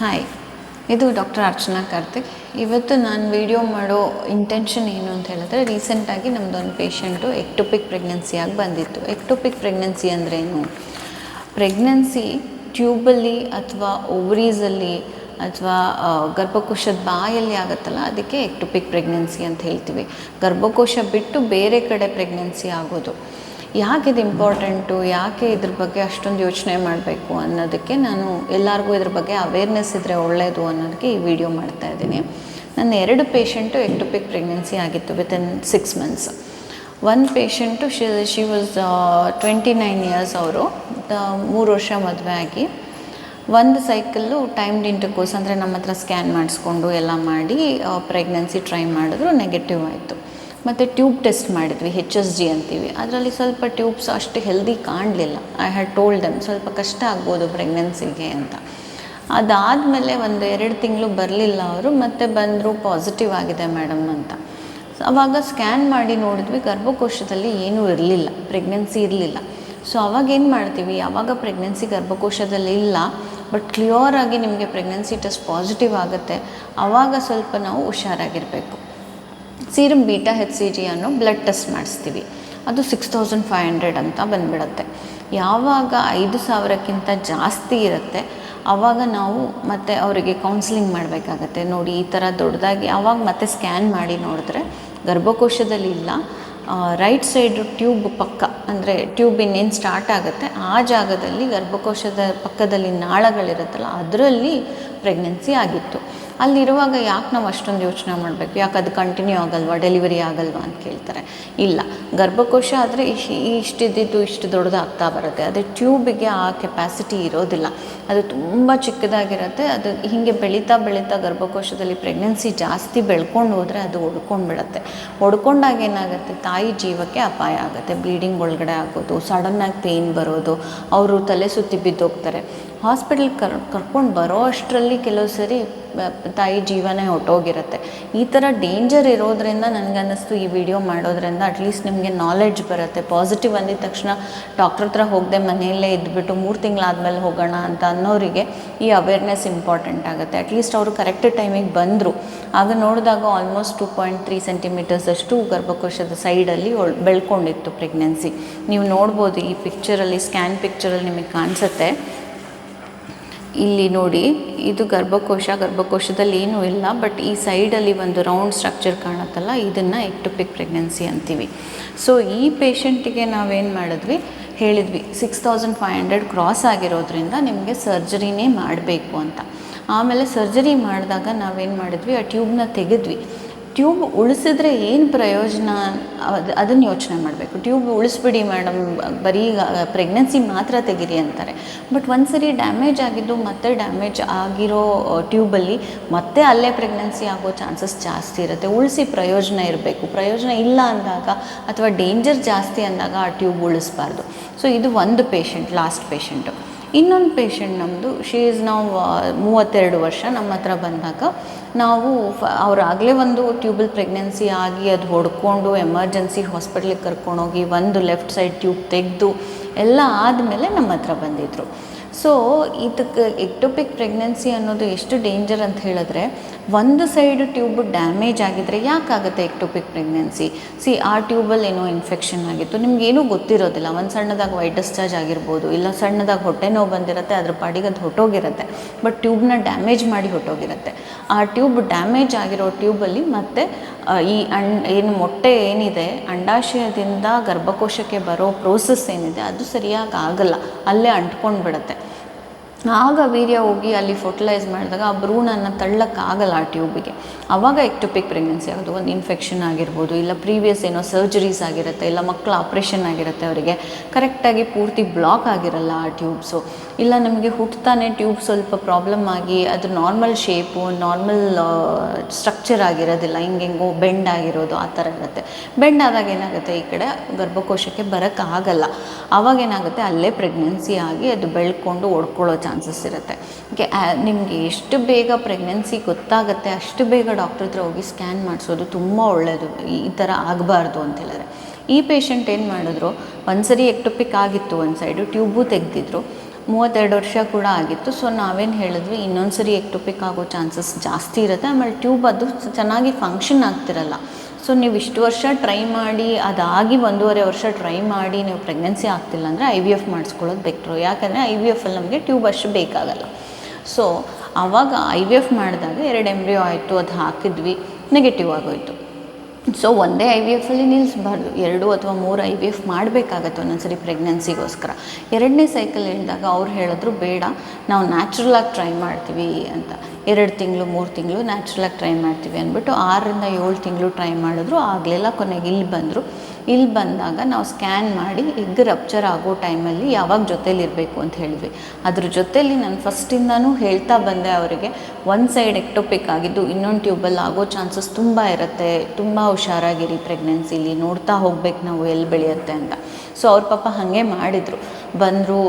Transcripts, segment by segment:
Hi, ಇದು doctor Archana Karthik. ಇವತ್ತು ನಾನು ವಿಡಿಯೋ ಮಾಡೋ ಇಂಟೆನ್ಷನ್ ಏನು ಅಂತ ಹೇಳಿದ್ರೆ, ರೀಸೆಂಟಾಗಿ ನಮ್ಮದೊಂದು ಪೇಷಂಟು ಎಕ್ಟೋಪಿಕ್ ಪ್ರೆಗ್ನೆನ್ಸಿಯಾಗಿ ಬಂದಿತ್ತು. ಎಕ್ಟೋಪಿಕ್ ಪ್ರೆಗ್ನೆನ್ಸಿ ಅಂದ್ರೇನು? ಪ್ರೆಗ್ನೆನ್ಸಿ ಟ್ಯೂಬಲ್ಲಿ ಅಥವಾ ಓವರೀಸಲ್ಲಿ ಅಥವಾ ಗರ್ಭಕೋಶದ ಬಾಯಲ್ಲಿ ಆಗುತ್ತಲ್ಲ, ಅದಕ್ಕೆ ಎಕ್ಟೋಪಿಕ್ ಪ್ರೆಗ್ನೆನ್ಸಿ ಅಂತ ಹೇಳ್ತೀವಿ. ಗರ್ಭಕೋಶ ಬಿಟ್ಟು ಬೇರೆ ಕಡೆ ಪ್ರೆಗ್ನೆನ್ಸಿ ಆಗೋದು. ಯಾಕೆ ಇದು ಇಂಪಾರ್ಟೆಂಟು, ಯಾಕೆ ಇದ್ರ ಬಗ್ಗೆ ಅಷ್ಟೊಂದು ಯೋಚನೆ ಮಾಡಬೇಕು ಅನ್ನೋದಕ್ಕೆ ನಾನು ಎಲ್ಲರಿಗೂ ಇದ್ರ ಬಗ್ಗೆ ಅವೇರ್ನೆಸ್ ಇದ್ದರೆ ಒಳ್ಳೆಯದು ಅನ್ನೋದಕ್ಕೆ ಈ ವಿಡಿಯೋ ಮಾಡ್ತಾಯಿದ್ದೀನಿ. ನನ್ನ 2 ಪೇಷಂಟು ಎಕ್ಟೋಪಿಕ್ ಪ್ರೆಗ್ನೆನ್ಸಿ ಆಗಿತ್ತು ವಿತಿನ್ 6 months. ಒಂದು ಪೇಷಂಟು ಶಿ ವಾಸ್ 29 years. ಅವರು 3 ವರ್ಷ ಮದುವೆ ಆಗಿ ಒಂದು ಸೈಕಲ್ಲು ಟೈಮ್ಡ್ ಇಂಟರ್ಕೋರ್ಸ್ ಅಂದರೆ ನಮ್ಮ ಹತ್ರ ಸ್ಕ್ಯಾನ್ ಮಾಡಿಸ್ಕೊಂಡು ಎಲ್ಲ ಮಾಡಿ ಪ್ರೆಗ್ನೆನ್ಸಿ ಟ್ರೈ ಮಾಡಿದ್ರು, ನೆಗೆಟಿವ್ ಆಯಿತು. ಮತ್ತು ಟ್ಯೂಬ್ ಟೆಸ್ಟ್ ಮಾಡಿದ್ವಿ, HSG ಅಂತೀವಿ. ಅದರಲ್ಲಿ ಸ್ವಲ್ಪ ಟ್ಯೂಬ್ಸ್ ಅಷ್ಟು ಹೆಲ್ದಿ ಕಾಣಲಿಲ್ಲ. ಐ ಹ್ಯಾಡ್ ಟೋಲ್ಡ್ ದೆಮ್ ಸ್ವಲ್ಪ ಕಷ್ಟ ಆಗ್ಬೋದು ಪ್ರೆಗ್ನೆನ್ಸಿಗೆ ಅಂತ. ಅದಾದಮೇಲೆ 1-2 ತಿಂಗಳು ಬರಲಿಲ್ಲ ಅವರು, ಮತ್ತೆ ಬಂದರು ಪಾಸಿಟಿವ್ ಆಗಿದೆ ಮೇಡಮ್ ಅಂತ. ಆವಾಗ ಸ್ಕ್ಯಾನ್ ಮಾಡಿ ನೋಡಿದ್ವಿ, ಗರ್ಭಕೋಶದಲ್ಲಿ ಏನೂ ಇರಲಿಲ್ಲ, ಪ್ರೆಗ್ನೆನ್ಸಿ ಇರಲಿಲ್ಲ. ಸೊ ಅವಾಗೇನು ಮಾಡ್ತೀವಿ, ಯಾವಾಗ ಪ್ರೆಗ್ನೆನ್ಸಿ ಗರ್ಭಕೋಶದಲ್ಲಿ ಇಲ್ಲ ಬಟ್ ಕ್ಲಿಯರಾಗಿ ನಿಮಗೆ ಪ್ರೆಗ್ನೆನ್ಸಿ ಟೆಸ್ಟ್ ಪಾಸಿಟಿವ್ ಆಗುತ್ತೆ, ಆವಾಗ ಸ್ವಲ್ಪ ನಾವು ಹುಷಾರಾಗಿರಬೇಕು. ಸೀರಮ್ ಬೀಟಾ HCG ಅನ್ನೋ ಬ್ಲಡ್ ಟೆಸ್ಟ್ ಮಾಡಿಸ್ತೀವಿ. ಅದು 6500 ಅಂತ ಬಂದುಬಿಡುತ್ತೆ. ಯಾವಾಗ 5000ಕ್ಕಿಂತ ಜಾಸ್ತಿ ಇರುತ್ತೆ ಆವಾಗ ನಾವು ಮತ್ತೆ ಅವರಿಗೆ ಕೌನ್ಸಿಲಿಂಗ್ ಮಾಡಬೇಕಾಗತ್ತೆ. ನೋಡಿ ಈ ಥರ ದೊಡ್ಡದಾಗಿ ಆವಾಗ ಮತ್ತೆ ಸ್ಕ್ಯಾನ್ ಮಾಡಿ ನೋಡಿದ್ರೆ ಗರ್ಭಕೋಶದಲ್ಲಿ ಇಲ್ಲ, ರೈಟ್ ಸೈಡು ಟ್ಯೂಬ್ ಪಕ್ಕ, ಅಂದರೆ ಟ್ಯೂಬ್ ಇನ್ನೇನು ಸ್ಟಾರ್ಟ್ ಆಗುತ್ತೆ ಆ ಜಾಗದಲ್ಲಿ ಗರ್ಭಕೋಶದ ಪಕ್ಕದಲ್ಲಿ ನಾಳಗಳಿರುತ್ತಲ್ಲ ಅದರಲ್ಲಿ ಪ್ರೆಗ್ನೆನ್ಸಿ ಆಗಿತ್ತು. ಅಲ್ಲಿರುವಾಗ ಯಾಕೆ ನಾವು ಅಷ್ಟೊಂದು ಯೋಚನೆ ಮಾಡಬೇಕು, ಯಾಕೆ ಅದು ಕಂಟಿನ್ಯೂ ಆಗಲ್ವಾ, ಡೆಲಿವರಿ ಆಗಲ್ವಾ ಅಂತ ಕೇಳ್ತಾರೆ. ಇಲ್ಲ, ಗರ್ಭಕೋಶ ಆದರೆ ಇಷ್ಟಿದ್ದು ಇಷ್ಟು ದೊಡ್ಡದಾಗ್ತಾ ಬರುತ್ತೆ. ಅದೇ ಟ್ಯೂಬಿಗೆ ಆ ಕೆಪಾಸಿಟಿ ಇರೋದಿಲ್ಲ, ಅದು ತುಂಬ ಚಿಕ್ಕದಾಗಿರುತ್ತೆ. ಅದು ಹೀಗೆ ಬೆಳೀತಾ ಬೆಳೀತಾ ಗರ್ಭಕೋಶದಲ್ಲಿ ಪ್ರೆಗ್ನೆನ್ಸಿ ಜಾಸ್ತಿ ಬೆಳ್ಕೊಂಡು ಹೋದರೆ ಅದು ಒಡ್ಕೊಂಡ್ಬಿಡುತ್ತೆ. ಒಡ್ಕೊಂಡಾಗ ಏನಾಗುತ್ತೆ, ತಾಯಿ ಜೀವಕ್ಕೆ ಅಪಾಯ ಆಗುತ್ತೆ. ಬ್ಲೀಡಿಂಗ್ ಒಳಗಡೆ ಆಗೋದು, ಸಡನ್ನಾಗಿ ಪೇಯ್ನ್ ಬರೋದು, ಅವರು ತಲೆ ಸುತ್ತಿ ಬಿದ್ದೋಗ್ತಾರೆ. ಹಾಸ್ಪಿಟಲ್ ಕರ್ಕೊಂಡು ಬರೋ ಅಷ್ಟರಲ್ಲಿ ಕೆಲವು ಸರಿ ತಾಯಿ ಜೀವನೇ ಹೊಟ್ಟೋಗಿರುತ್ತೆ. ಈ ಥರ ಡೇಂಜರ್ ಇರೋದ್ರಿಂದ ನನಗನ್ನಿಸ್ತು ಈ ವಿಡಿಯೋ ಮಾಡೋದ್ರಿಂದ ಅಟ್ಲೀಸ್ಟ್ ನಿಮಗೆ ನಾಲೆಡ್ಜ್ ಬರುತ್ತೆ. ಪಾಸಿಟಿವ್ ಅಂದಿದ ತಕ್ಷಣ ಡಾಕ್ಟ್ರ್ ಹತ್ರ ಹೋಗದೆ ಮನೆಯಲ್ಲೇ ಇದ್ಬಿಟ್ಟು 3 ತಿಂಗಳಾದಮೇಲೆ ಹೋಗೋಣ ಅಂತ ಅನ್ನೋರಿಗೆ ಈ ಅವೇರ್ನೆಸ್ ಇಂಪಾರ್ಟೆಂಟ್ ಆಗುತ್ತೆ. ಅಟ್ಲೀಸ್ಟ್ ಅವರು ಕರೆಕ್ಟ್ ಟೈಮಿಗೆ ಬಂದರು. ಆಗ ನೋಡಿದಾಗ ಆಲ್ಮೋಸ್ಟ್ 2.3 centimeters ಅಷ್ಟು ಗರ್ಭಕೋಶದ ಸೈಡಲ್ಲಿ ಬೆಳ್ಕೊಂಡಿತ್ತು ಪ್ರೆಗ್ನೆನ್ಸಿ. ನೀವು ನೋಡ್ಬೋದು ಈ ಪಿಕ್ಚರಲ್ಲಿ, ಸ್ಕ್ಯಾನ್ ಪಿಕ್ಚರಲ್ಲಿ ನಿಮಗೆ ಕಾಣಿಸುತ್ತೆ. ಇಲ್ಲಿ ನೋಡಿ, ಇದು ಗರ್ಭಕೋಶದಲ್ಲಿ ಏನೂ ಇಲ್ಲ, ಬಟ್ ಈ ಸೈಡಲ್ಲಿ ಒಂದು ರೌಂಡ್ ಸ್ಟ್ರಕ್ಚರ್ ಕಾಣುತ್ತಲ್ಲ, ಇದನ್ನು ಎಕ್ಟೋಪಿಕ್ ಪ್ರೆಗ್ನೆನ್ಸಿ ಅಂತೀವಿ. ಸೊ ಈ ಪೇಷಂಟಿಗೆ ನಾವೇನು ಮಾಡಿದ್ವಿ, ಹೇಳಿದ್ವಿ 6500 ಕ್ರಾಸ್ ಆಗಿರೋದ್ರಿಂದ ನಿಮಗೆ ಸರ್ಜರಿನೇ ಮಾಡಬೇಕು ಅಂತ. ಆಮೇಲೆ ಸರ್ಜರಿ ಮಾಡಿದಾಗ ನಾವೇನು ಮಾಡಿದ್ವಿ, ಆ ಟ್ಯೂಬ್ನ ತೆಗೆದ್ವಿ. ಟ್ಯೂಬ್ ಉಳಿಸಿದ್ರೆ ಏನು ಪ್ರಯೋಜನ, ಅದನ್ನು ಯೋಚನೆ ಮಾಡಬೇಕು. ಟ್ಯೂಬ್ ಉಳಿಸ್ಬಿಡಿ ಮೇಡಮ್, ಬರೀ ಪ್ರೆಗ್ನೆನ್ಸಿ ಮಾತ್ರ ತೆಗೀರಿ ಅಂತಾರೆ. ಬಟ್ ಒಂದ್ಸರಿ ಡ್ಯಾಮೇಜ್ ಆಗಿದ್ದು ಮತ್ತೆ ಡ್ಯಾಮೇಜ್ ಆಗಿರೋ ಟ್ಯೂಬಲ್ಲಿ ಮತ್ತೆ ಅಲ್ಲೇ ಪ್ರೆಗ್ನೆನ್ಸಿ ಆಗೋ ಚಾನ್ಸಸ್ ಜಾಸ್ತಿ ಇರುತ್ತೆ. ಉಳಿಸಿ ಪ್ರಯೋಜನ ಇರಬೇಕು. ಪ್ರಯೋಜನ ಇಲ್ಲ ಅಂದಾಗ ಅಥವಾ ಡೇಂಜರ್ ಜಾಸ್ತಿ ಅಂದಾಗ ಆ ಟ್ಯೂಬ್ ಉಳಿಸ್ಬಾರ್ದು. ಸೊ ಇದು ಒಂದು ಪೇಷಂಟ್, ಲಾಸ್ಟ್ ಪೇಷಂಟು. ಇನ್ನೊಂದು ಪೇಷಂಟ್ ನಮ್ಮದು, ಶಿ ಈಸ್ ನಾವು 32 ವರ್ಷ. ನಮ್ಮ ಹತ್ರ ಬಂದಾಗ ನಾವು ಅವರಾಗಲೇ ಒಂದು ಟ್ಯೂಬಲ್ ಪ್ರೆಗ್ನೆನ್ಸಿ ಆಗಿ ಅದು ಹೊಡ್ಕೊಂಡು ಎಮರ್ಜೆನ್ಸಿ ಹಾಸ್ಪಿಟ್ಲಿಗೆ ಕರ್ಕೊಂಡೋಗಿ ಒಂದು ಲೆಫ್ಟ್ ಸೈಡ್ ಟ್ಯೂಬ್ ತೆಗೆದು ಎಲ್ಲ ಆದಮೇಲೆ ನಮ್ಮ ಹತ್ರ ಬಂದಿದ್ದರು. ಸೊ ಇದಕ್ಕೆ ಎಕ್ಟೋಪಿಕ್ ಪ್ರೆಗ್ನೆನ್ಸಿ ಅನ್ನೋದು ಎಷ್ಟು ಡೇಂಜರ್ ಅಂತ ಹೇಳಿದ್ರೆ, ಒಂದು ಸೈಡು ಟ್ಯೂಬ್ ಡ್ಯಾಮೇಜ್ ಆಗಿದ್ದರೆ ಯಾಕಾಗುತ್ತೆ ಎಕ್ಟೋಪಿಕ್ ಪ್ರೆಗ್ನೆನ್ಸಿ? ಆ ಟ್ಯೂಬಲ್ಲಿ ಏನೋ ಇನ್ಫೆಕ್ಷನ್ ಆಗಿತ್ತು, ನಿಮಗೇನೂ ಗೊತ್ತಿರೋದಿಲ್ಲ. ಒಂದು ಸಣ್ಣದಾಗಿ ವೈಟ್ ಡಿಸ್ಚಾರ್ಜ್ ಆಗಿರ್ಬೋದು, ಇಲ್ಲ ಸಣ್ಣದಾಗಿ ಹೊಟ್ಟೆ ನೋವು ಬಂದಿರುತ್ತೆ, ಅದ್ರ ಪಾಡಿಗೆ ಅದು ಹೊಟ್ಟೋಗಿರುತ್ತೆ. ಬಟ್ ಟ್ಯೂಬ್ನ ಡ್ಯಾಮೇಜ್ ಮಾಡಿ ಹೊಟ್ಟೋಗಿರುತ್ತೆ. ಆ ಟ್ಯೂಬ್ ಡ್ಯಾಮೇಜ್ ಆಗಿರೋ ಟ್ಯೂಬಲ್ಲಿ ಮತ್ತೆ ಈ ಏನು ಮೊಟ್ಟೆ ಏನಿದೆ, ಅಂಡಾಶಯದಿಂದ ಗರ್ಭಕೋಶಕ್ಕೆ ಬರೋ ಪ್ರೋಸೆಸ್ ಏನಿದೆ ಅದು ಸರಿಯಾಗಿ ಆಗಲ್ಲ, ಅಲ್ಲೇ ಅಂಟ್ಕೊಂಡು ಬಿಡುತ್ತೆ. ಆಗ ವೀರ್ಯ ಹೋಗಿ ಅಲ್ಲಿ ಫರ್ಟಿಲೈಸ್ ಮಾಡಿದಾಗ ಆ ಭ್ರೂಣನ ತಳ್ಳಕ್ಕಾಗಲ್ಲ ಆ ಟ್ಯೂಬಿಗೆ. ಆವಾಗ ಎಕ್ಟೋಪಿಕ್ ಪ್ರೆಗ್ನೆನ್ಸಿ ಆಗೋದು. ಒಂದು ಇನ್ಫೆಕ್ಷನ್ ಆಗಿರ್ಬೋದು, ಇಲ್ಲ ಪ್ರೀವಿಯಸ್ ಏನೋ ಸರ್ಜರೀಸ್ ಆಗಿರುತ್ತೆ, ಇಲ್ಲ ಮಕ್ಕಳ ಆಪ್ರೇಷನ್ ಆಗಿರುತ್ತೆ, ಅವರಿಗೆ ಕರೆಕ್ಟಾಗಿ ಪೂರ್ತಿ ಬ್ಲಾಕ್ ಆಗಿರಲ್ಲ ಆ ಟ್ಯೂಬ್ಸು. ಇಲ್ಲ ನಮಗೆ ಹುಟ್ಟುತ್ತಾನೆ ಟ್ಯೂಬ್ ಸ್ವಲ್ಪ ಪ್ರಾಬ್ಲಮ್ ಆಗಿ ಅದು ನಾರ್ಮಲ್ ಶೇಪು, ನಾರ್ಮಲ್ ಸ್ಟ್ರಕ್ಚರ್ ಆಗಿರೋದಿಲ್ಲ, ಹಿಂಗೆಂಗೋ ಬೆಂಡ್ ಆಗಿರೋದು ಆ ಥರ ಇರುತ್ತೆ. ಬೆಂಡ್ ಆದಾಗ ಏನಾಗುತ್ತೆ, ಈ ಕಡೆ ಗರ್ಭಕೋಶಕ್ಕೆ ಬರೋಕ್ಕಾಗಲ್ಲ. ಆವಾಗೇನಾಗುತ್ತೆ, ಅಲ್ಲೇ ಪ್ರೆಗ್ನೆನ್ಸಿ ಆಗಿ ಅದು ಬೆಳ್ಕೊಂಡು ಒಡ್ಕೊಳ್ಳೋ ಚಾನ್ಸಸ್ ಇರುತ್ತೆ. ನಿಮಗೆ ಎಷ್ಟು ಬೇಗ ಪ್ರೆಗ್ನೆನ್ಸಿ ಗೊತ್ತಾಗುತ್ತೆ ಅಷ್ಟು ಬೇಗ ಡಾಕ್ಟ್ರ್ ಹತ್ರ ಹೋಗಿ ಸ್ಕ್ಯಾನ್ ಮಾಡಿಸೋದು ತುಂಬ ಒಳ್ಳೆಯದು. ಈ ಥರ ಆಗಬಾರ್ದು ಅಂತ ಹೇಳಿದ್ರೆ. ಈ ಪೇಷಂಟ್ ಏನು ಮಾಡಿದ್ರು, ಒಂದು ಸರಿ ಎಕ್ಟೋಪಿಕ್ ಆಗಿತ್ತು, ಒಂದು ಸೈಡು ಟ್ಯೂಬು ತೆಗೆದಿದ್ರು. 32 ವರ್ಷ ಕೂಡ ಆಗಿತ್ತು. ಸೊ ನಾವೇನು ಹೇಳಿದ್ವಿ, ಇನ್ನೊಂದು ಸರಿ ಎಕ್ಟೋಪಿಕ್ ಆಗೋ ಚಾನ್ಸಸ್ ಜಾಸ್ತಿ ಇರುತ್ತೆ. ಆಮೇಲೆ ಟ್ಯೂಬ್ ಅದು ಚೆನ್ನಾಗಿ ಫಂಕ್ಷನ್ ಆಗ್ತಿರಲ್ಲ. ಸೊ ನೀವು ಇಷ್ಟು ವರ್ಷ ಟ್ರೈ ಮಾಡಿ, ಅದಾಗಿ 1.5 ವರ್ಷ ಟ್ರೈ ಮಾಡಿ ನೀವು ಪ್ರೆಗ್ನೆನ್ಸಿ ಆಗ್ತಿಲ್ಲ ಅಂದರೆ IVF ಮಾಡಿಸ್ಕೊಳ್ಳೋದು ಬೆಟ್ರು. ಯಾಕಂದರೆ IVFಲ್ಲಿ ನಮಗೆ ಟ್ಯೂಬ್ ಅಷ್ಟು ಬೇಕಾಗಲ್ಲ. ಸೊ ಆವಾಗ IVF ಮಾಡಿದಾಗ 2 ಎಂಬ್ರಿಯೋ ಆಯಿತು, ಅದು ಹಾಕಿದ್ವಿ, ನೆಗೆಟಿವ್ ಆಗೋಯಿತು. ಸೊ ಒಂದೇ IVFಲ್ಲಿ ನಿಲ್ಲಿಸಬಾರ್ದು, 2 ಅಥವಾ 3 IVF ಮಾಡಬೇಕಾಗತ್ತೆ ಒಂದೊಂದ್ಸರಿ ಪ್ರೆಗ್ನೆನ್ಸಿಗೋಸ್ಕರ. 2ನೇ ಸೈಕಲ್ ಹೇಳಿದಾಗ ಅವ್ರು ಹೇಳಿದ್ರು ಬೇಡ, ನಾವು ನ್ಯಾಚುರಲಾಗಿ ಟ್ರೈ ಮಾಡ್ತೀವಿ ಅಂತ. 2 ತಿಂಗಳು 3 ತಿಂಗಳು ನ್ಯಾಚುರಲಾಗಿ ಟ್ರೈ ಮಾಡ್ತೀವಿ ಅಂದ್ಬಿಟ್ಟು 6ರಿಂದ 7 ತಿಂಗಳು ಟ್ರೈ ಮಾಡಿದ್ರು. ಆಗಲಿಲ್ಲ. ಕೊನೆಗೆ ಇಲ್ಲಿ ಬಂದರು. ಇಲ್ಲಿ ಬಂದಾಗ ನಾವು ಸ್ಕ್ಯಾನ್ ಮಾಡಿ ಎಗ್ ರಪ್ಚರ್ ಆಗೋ ಟೈಮಲ್ಲಿ ಯಾವಾಗ ಜೊತೇಲಿರಬೇಕು ಅಂತ ಹೇಳಿದ್ವಿ. ಅದ್ರ ಜೊತೇಲಿ ನಾನು ಫಸ್ಟಿಂದನೂ ಹೇಳ್ತಾ ಬಂದೆ ಅವರಿಗೆ, ಒಂದು ಸೈಡ್ ಎಕ್ಟೋಪಿಕ್ ಆಗಿದ್ದು ಇನ್ನೊಂದು ಟ್ಯೂಬಲ್ಲಿ ಆಗೋ ಚಾನ್ಸಸ್ ತುಂಬ ಇರುತ್ತೆ, ತುಂಬ ಹುಷಾರಾಗಿರಿ ಪ್ರೆಗ್ನೆನ್ಸಿಲಿ, ನೋಡ್ತಾ ಹೋಗ್ಬೇಕು ನಾವು ಎಲ್ಲಿ ಬೆಳೆಯುತ್ತೆ ಅಂತ. ಸೊ ಅವ್ರ ಪಾಪ ಹಾಗೆ ಮಾಡಿದರು. ಬಂದರು,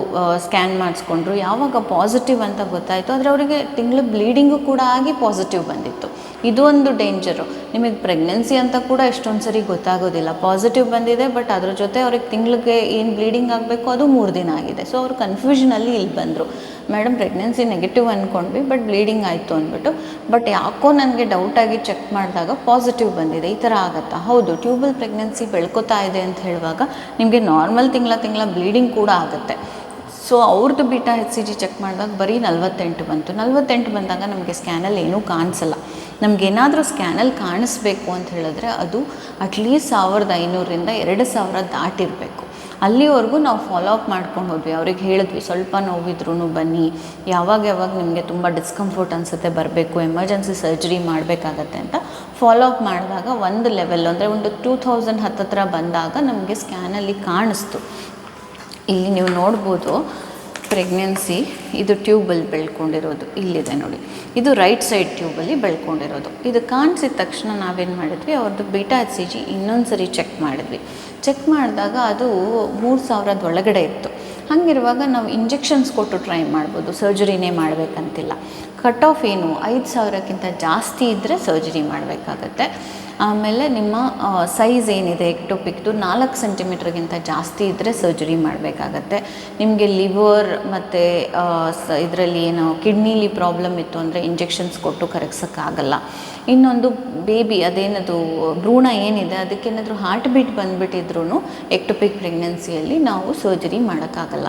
ಸ್ಕ್ಯಾನ್ ಮಾಡಿಸ್ಕೊಂಡ್ರು. ಯಾವಾಗ ಪಾಸಿಟಿವ್ ಅಂತ ಗೊತ್ತಾಯಿತು, ಆದರೆ ಅವರಿಗೆ ತಿಂಗಳು ಬ್ಲೀಡಿಂಗು ಕೂಡ ಆಗಿ ಪಾಸಿಟಿವ್ ಬಂದಿತ್ತು. ಇದು ಒಂದು ಡೇಂಜರು. ನಿಮಗೆ ಪ್ರೆಗ್ನೆನ್ಸಿ ಅಂತ ಕೂಡ ಎಷ್ಟೊಂದು ಸರಿ ಗೊತ್ತಾಗೋದಿಲ್ಲ. ಪಾಸಿಟಿವ್ ಬಂದಿದೆ, ಬಟ್ ಅದ್ರ ಜೊತೆ ಅವ್ರಿಗೆ ತಿಂಗಳಿಗೆ ಏನು ಬ್ಲೀಡಿಂಗ್ ಆಗಬೇಕು ಅದು 3 ದಿನ ಆಗಿದೆ. ಸೊ ಅವರು ಕನ್ಫ್ಯೂಷನಲ್ಲಿ ಇಲ್ಲಿ ಬಂದರು, ಮೇಡಮ್ ಪ್ರೆಗ್ನೆನ್ಸಿ ನೆಗೆಟಿವ್ ಅಂದ್ಕೊಂಡ್ವಿ, ಬಟ್ ಬ್ಲೀಡಿಂಗ್ ಆಯಿತು ಅಂದ್ಬಿಟ್ಟು. ಬಟ್ ಯಾಕೋ ನನಗೆ ಡೌಟಾಗಿ ಚೆಕ್ ಮಾಡಿದಾಗ ಪಾಸಿಟಿವ್ ಬಂದಿದೆ. ಈ ಥರ ಆಗುತ್ತಾ? ಹೌದು, ಟ್ಯೂಬಲ್ ಪ್ರೆಗ್ನೆನ್ಸಿ ಬೆಳ್ಕೊತಾ ಇದೆ ಅಂತ ಹೇಳುವಾಗ ನಿಮಗೆ ನಾರ್ಮಲ್ ತಿಂಗಳ ಬ್ಲೀಡಿಂಗ್ ಕೂಡ ಆಗುತ್ತೆ. ಸೊ ಅವ್ರದ್ದು ಬೀಟಾ HCG ಚೆಕ್ ಮಾಡಿದಾಗ ಬರೀ 48 ಬಂತು. 48 ಬಂದಾಗ ನಮಗೆ ಸ್ಕ್ಯಾನಲ್ಲಿ ಏನೂ ಕಾಣಿಸಲ್ಲ. ನಮಗೇನಾದರೂ ಸ್ಕ್ಯಾನಲ್ಲಿ ಕಾಣಿಸ್ಬೇಕು ಅಂತ ಹೇಳಿದ್ರೆ ಅದು ಅಟ್ಲೀಸ್ಟ್ 1500ರಿಂದ 2000 ದಾಟಿರಬೇಕು. ಅಲ್ಲಿವರೆಗೂ ನಾವು ಫಾಲೋ ಅಪ್ ಮಾಡ್ಕೊಂಡು ಹೋದ್ವಿ. ಅವ್ರಿಗೆ ಹೇಳಿದ್ವಿ, ಸ್ವಲ್ಪ ನೋವಿದ್ರೂ ಬನ್ನಿ, ಯಾವಾಗ ನಿಮಗೆ ತುಂಬ ಡಿಸ್ಕಂಫರ್ಟ್ ಅನಿಸುತ್ತೆ ಬರಬೇಕು, ಎಮರ್ಜೆನ್ಸಿ ಸರ್ಜರಿ ಮಾಡಬೇಕಾಗತ್ತೆ ಅಂತ ಫಾಲೋ ಅಪ್ ಮಾಡಿದಾಗ ಒಂದು ಲೆವೆಲ್ ಅಂದರೆ ಒಂದು 2000 ಹತ್ತಿರ ಬಂದಾಗ ನಮಗೆ ಸ್ಕ್ಯಾನಲ್ಲಿ ಕಾಣಿಸ್ತು. ಇಲ್ಲಿ ನೀವು ನೋಡ್ಬೋದು ಪ್ರೆಗ್ನೆನ್ಸಿ, ಇದು ಟ್ಯೂಬಲ್ಲಿ ಬೆಳ್ಕೊಂಡಿರೋದು ಇಲ್ಲಿದೆ ನೋಡಿ, ಇದು ರೈಟ್ ಸೈಡ್ ಟ್ಯೂಬಲ್ಲಿ ಬೆಳ್ಕೊಂಡಿರೋದು. ಇದು ಕಾಣಿಸಿದ ತಕ್ಷಣ ನಾವೇನು ಮಾಡಿದ್ವಿ, ಅವ್ರದ್ದು ಬೀಟಾ HCG ಇನ್ನೊಂದು ಸರಿ ಚೆಕ್ ಮಾಡಿದ್ವಿ. ಚೆಕ್ ಮಾಡಿದಾಗ ಅದು 3000 ಒಳಗಡೆ ಇತ್ತು. ಹಾಗಿರುವಾಗ ನಾವು ಇಂಜೆಕ್ಷನ್ಸ್ ಕೊಟ್ಟು ಟ್ರೈ ಮಾಡ್ಬೋದು, ಸರ್ಜರಿನೇ ಮಾಡಬೇಕಂತಿಲ್ಲ. ಕಟ್ ಆಫ್ ಏನು 5000ಕ್ಕಿಂತ ಜಾಸ್ತಿ ಇದ್ದರೆ ಸರ್ಜರಿ ಮಾಡಬೇಕಾಗತ್ತೆ. ಆಮೇಲೆ ನಿಮ್ಮ ಸೈಜ್ ಏನಿದೆ ಎಕ್ಟೋಪಿಕ್ದು 4 ಸೆಂಟಿಮೀಟ್ರ್ಗಿಂತ ಜಾಸ್ತಿ ಇದ್ದರೆ ಸರ್ಜರಿ ಮಾಡಬೇಕಾಗತ್ತೆ. ನಿಮಗೆ ಲಿವರ್ ಮತ್ತು ಇದರಲ್ಲಿ ಏನು ಕಿಡ್ನಿಲಿ ಪ್ರಾಬ್ಲಮ್ ಇತ್ತು ಅಂದರೆ ಇಂಜೆಕ್ಷನ್ಸ್ ಕೊಟ್ಟು ಕರಗಿಸೋಕ್ಕಾಗಲ್ಲ. ಇನ್ನೊಂದು ಬೇಬಿ ಅದೇನದು ಭ್ರೂಣ ಏನಿದೆ ಅದಕ್ಕೇನಾದರೂ ಹಾರ್ಟ್ ಬೀಟ್ ಬಂದುಬಿಟ್ಟಿದ್ರೂ ಎಕ್ಟೋಪಿಕ್ ಪ್ರೆಗ್ನೆನ್ಸಿಯಲ್ಲಿ ನಾವು ಸರ್ಜರಿ ಮಾಡೋಕ್ಕಾಗಲ್ಲ.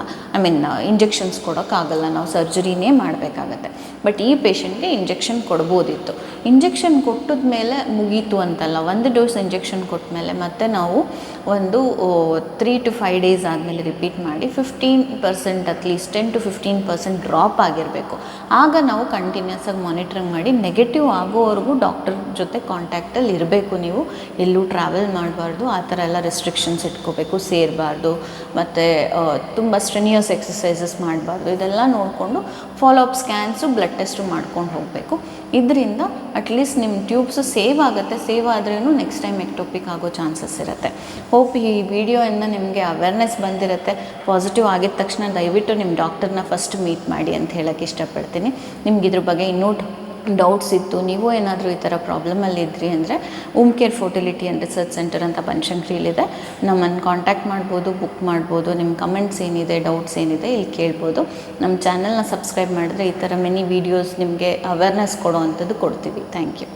ಇಂಜೆಕ್ಷನ್ಸ್ ಕೊಡೋಕ್ಕಾಗಲ್ಲ, ನಾವು ಸರ್ಜರಿನೇ ಮಾಡಬೇಕಾಗತ್ತೆ. ಬಟ್ ಈ ಪೇಷಂಟ್ಗೆ ಇಂಜೆಕ್ಷನ್ ಕೊಡ್ಬೋದಿತ್ತು. ಇಂಜೆಕ್ಷನ್ ಕೊಟ್ಟಿದ ಮೇಲೆ ಮುಗೀತು ಅಂತಲ್ಲ, 1 ಡೋಸ್ ಇಂಜೆಕ್ಷನ್ ಕೊಟ್ಟ ಮೇಲೆ ಮತ್ತೆ ನಾವು ಒಂದು 3 to 5 ಡೇಸ್ ಆದಮೇಲೆ ರಿಪೀಟ್ ಮಾಡಿ 15% ಅಟ್ಲೀಸ್ಟ್ 10 to 15% ಡ್ರಾಪ್ ಆಗಿರಬೇಕು. ಆಗ ನಾವು ಕಂಟಿನ್ಯೂಸ್ ಆಗಿ ಮಾನಿಟ್ರಿಂಗ್ ಮಾಡಿ ನೆಗೆಟಿವ್ ಆಗೋವರೆಗೂ ಡಾಕ್ಟರ್ ಜೊತೆ ಕಾಂಟ್ಯಾಕ್ಟಲ್ಲಿ ಇರಬೇಕು. ನೀವು ಎಲ್ಲೂ ಟ್ರಾವೆಲ್ ಮಾಡಬಾರ್ದು, ಆ ಥರ ಎಲ್ಲ ರೆಸ್ಟ್ರಿಕ್ಷನ್ಸ್ ಇಟ್ಕೋಬೇಕು, ಸೇರಬಾರ್ದು, ಮತ್ತು ತುಂಬ ಸ್ಟ್ರೆನಿಯಸ್ ಎಕ್ಸಸೈಸಸ್ ಮಾಡಬಾರ್ದು. ಇದೆಲ್ಲ ನೋಡಿಕೊಂಡು follow up scans blood test ಮಾಡ್ಕೊಂಡು ಹೋಗಬೇಕು. ಇದರಿಂದ ಅಟ್ಲೀಸ್ಟ್ ನಿಮ್ಮ ಟ್ಯೂಬ್ಸು ಸೇವ್ ಆಗುತ್ತೆ. ಸೇವ್ ಆದ್ರೂ ನೆಕ್ಸ್ಟ್ ಟೈಮ್ ಎಕ್ಟೋಪಿಕ್ ಆಗೋ ಚಾನ್ಸಸ್ ಇರುತ್ತೆ. ಹೋಪ್ ಈ ವಿಡಿಯೋಯಿಂದ ನಿಮಗೆ ಅವೇರ್ನೆಸ್ ಬಂದಿರುತ್ತೆ. ಪಾಸಿಟಿವ್ ಆಗಿದ ತಕ್ಷಣ ದಯವಿಟ್ಟು ನಿಮ್ಮ ಡಾಕ್ಟರ್ನ ಫಸ್ಟ್ ಮೀಟ್ ಮಾಡಿ ಅಂತ ಹೇಳೋಕ್ಕೆ ಇಷ್ಟಪಡ್ತೀನಿ. ನಿಮ್ಗೆ ಇದ್ರ ಬಗ್ಗೆ ಇನ್ನೂ ಡೌಟ್ಸ್ ಇತ್ತು, ನೀವು ಏನಾದರೂ ಈ ಥರ ಪ್ರಾಬ್ಲಮಲ್ಲಿ ಇದ್ರಿ ಅಂದರೆ Om care fertility and research centre ಅಂತ ಬನಶಂಕರಿಲಿದೆ. ನಮ್ಮನ್ನು ಕಾಂಟ್ಯಾಕ್ಟ್ ಮಾಡ್ಬೋದು, ಬುಕ್ ಮಾಡ್ಬೋದು. ನಿಮ್ಮ ಕಮೆಂಟ್ಸ್ ಏನಿದೆ, ಡೌಟ್ಸ್ ಏನಿದೆ ಇಲ್ಲಿ ಕೇಳ್ಬೋದು. ನಮ್ಮ ಚಾನಲ್ನ ಸಬ್ಸ್ಕ್ರೈಬ್ ಮಾಡಿದ್ರೆ ಈ ಥರ ಮೆನಿ ವೀಡಿಯೋಸ್ ನಿಮಗೆ ಅವೇರ್ನೆಸ್ ಕೊಡೋ ಅಂಥದ್ದು ಕೊಡ್ತೀವಿ. Thank you.